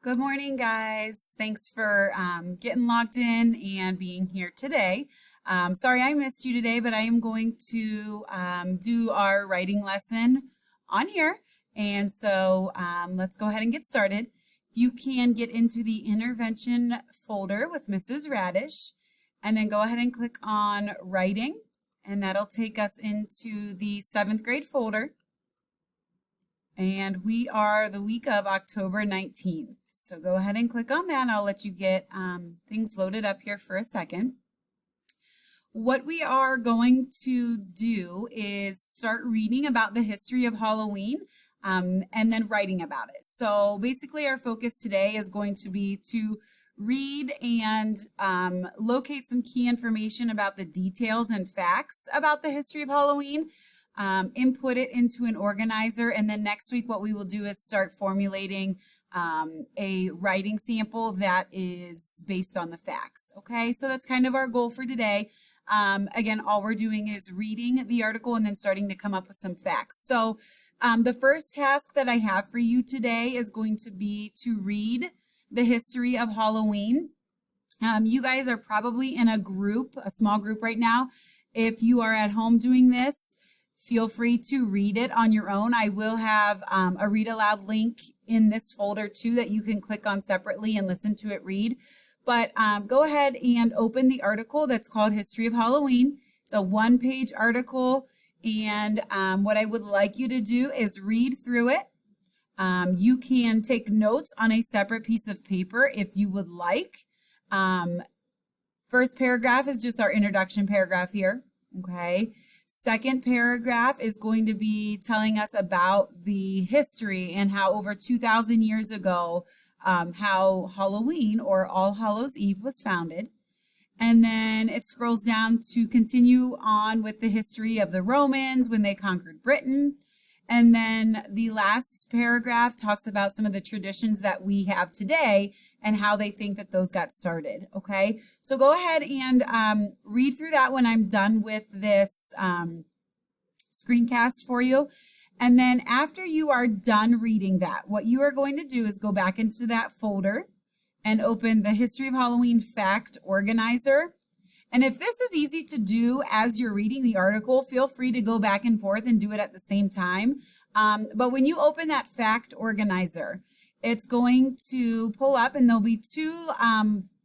Good morning, guys. Thanks for getting logged in and being here today. Sorry I missed you today, but I am going to do our writing lesson on here. And so let's go ahead and get started. You can get into the intervention folder with Mrs. Radish, and then go ahead and click on writing, and that'll take us into the 7th grade folder. And we are the week of October 19th. So go ahead and click on that. I'll let you get things loaded up here for a second. What we are going to do is start reading about the history of Halloween and then writing about it. So basically our focus today is going to be to read and locate some key information about the details and facts about the history of Halloween. Input it into an organizer, and then next week what we will do is start formulating a writing sample that is based on the facts. Okay, so that's kind of our goal for today. Again, all we're doing is reading the article and then starting to come up with some facts. So the first task that I have for you today is going to be to read the history of Halloween. You guys are probably in a group, a small group right now. If you are at home doing this, feel free to read it on your own. I will have a read aloud link in this folder too that you can click on separately and listen to it read. But go ahead and open the article that's called History of Halloween. It's a one-page article, and what I would like you to do is read through it. You can take notes on a separate piece of paper if you would like. First paragraph is just our introduction paragraph here, okay? Second paragraph is going to be telling us about the history and how over 2,000 years ago, how Halloween or All Hallows Eve was founded. And then it scrolls down to continue on with the history of the Romans when they conquered Britain. And then the last paragraph talks about some of the traditions that we have today and how they think that those got started, okay? So go ahead and read through that when I'm done with this screencast for you. And then after you are done reading that, what you are going to do is go back into that folder and open the History of Halloween Fact Organizer. And if this is easy to do as you're reading the article, feel free to go back and forth and do it at the same time. But when you open that fact organizer, it's going to pull up and there'll be two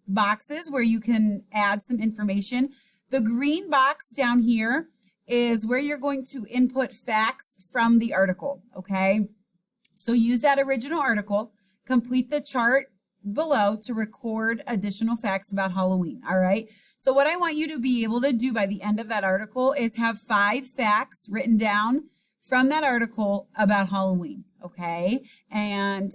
boxes where you can add some information. The green box down here is where you're going to input facts from the article, okay? So use that original article, complete the chart below to record additional facts about Halloween, all right? So what I want you to be able to do by the end of that article is have 5 facts written down from that article about Halloween, okay? And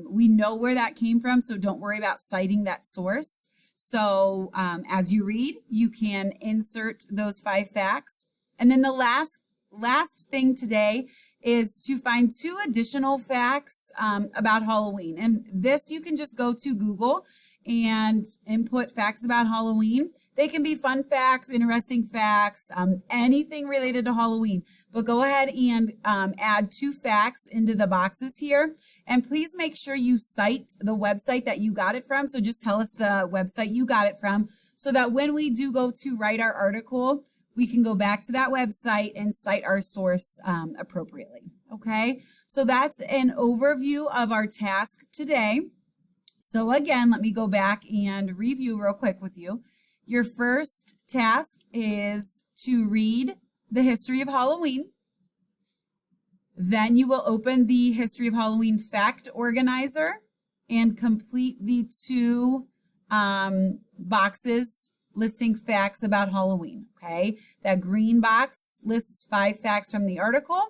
we know where that came from, so don't worry about citing that source. So as you read, you can insert those 5 facts. And then the last thing today is to find 2 additional facts about Halloween. And this you can just go to Google and input facts about Halloween. They can be fun facts, interesting facts, anything related to Halloween. But go ahead and add 2 facts into the boxes here. And please make sure you cite the website that you got it from. So just tell us the website you got it from so that when we do go to write our article, we can go back to that website and cite our source appropriately, okay? So that's an overview of our task today. So again, let me go back and review real quick with you. Your first task is to read the history of Halloween. Then you will open the History of Halloween Fact Organizer and complete the 2 boxes listing facts about Halloween, okay? That green box lists 5 facts from the article,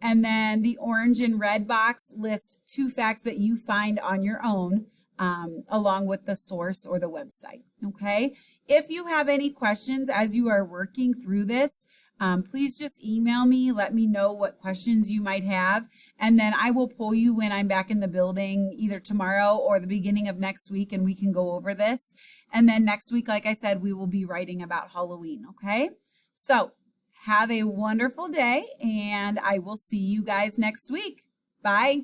and then the orange and red box lists 2 facts that you find on your own, along with the source or the website, okay? If you have any questions as you are working through this, please just email me, let me know what questions you might have, and then I will pull you when I'm back in the building either tomorrow or the beginning of next week, and we can go over this. And then next week, like I said, we will be writing about Halloween, okay? So have a wonderful day, and I will see you guys next week. Bye.